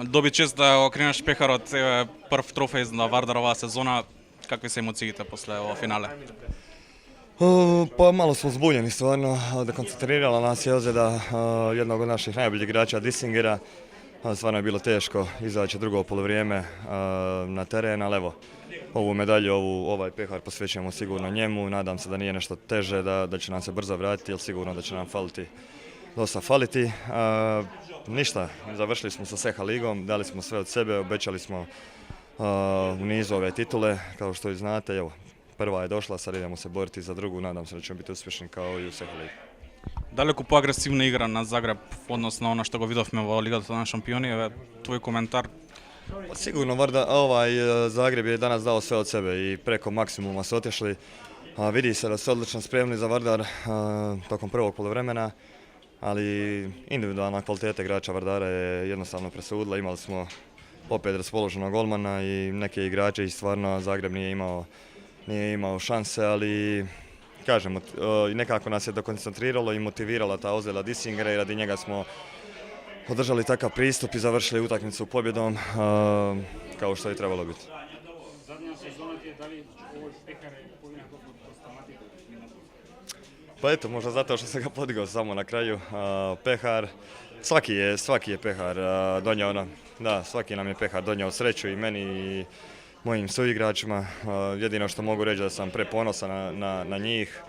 Доби чест да окренеш Пехарот, прв трофеј на Вардар оваа сезона. Какви се емоциите после ова финале? Pa malo smo zbunjeni stvarno, dekoncentrirala nas je ozljeda jednog od naših najboljih igrača Dissingera. Stvarno je bilo teško izaći drugo polovrijeme na teren, ali evo, ovu medalju, ovaj pehar posvećujemo sigurno njemu. Nadam se da nije nešto teže, da će nam se brzo vratiti, jer sigurno da će nam dosta faliti. Ništa, završili smo sa Seha ligom, dali smo sve od sebe, obećali smo u nizu ove titule, kao što i znate. Evo, prva je došla, sad idemo se boriti za drugu, nadam se da ćemo biti uspješni kao i u Seha ligi. Далеку поагресивна игра на Загреб в однос на она што го видовме во Лигата на шампиони. Твој коментар? Sigurno Zagreb je danas dao sve od sebe i preko maksimuma su otišli. Vidi se da su odlično spremni za Vardar tokom prvog poluvremena, ali individualna kvaliteta igrača Vardara je jednostavno presudila. Imali smo opet raspoloženog golmana i neke igrače i stvarno Zagreb nije imao šanse, ali kažem, nekako nas je dokoncentriralo i motivirala ta ozljeda Dissingera i radi njega smo održali takav pristup i završili utakmicu pobjedom kao što je trebalo biti. Pa eto, možda zato što sam ga podigao samo na kraju. Pehar, svaki je pehar donio, svaki nam je pehar donio sreću i meni i mojim suigračima. Jedino što mogu reći da sam preponosan na njih,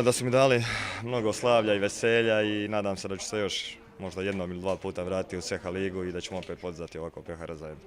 da su mi dali mnogo slavlja i veselja i nadam se da ću se još možda jednom ili dva puta vratiti u Seha ligu i da ćemo opet podizati ovako pehara zajedno.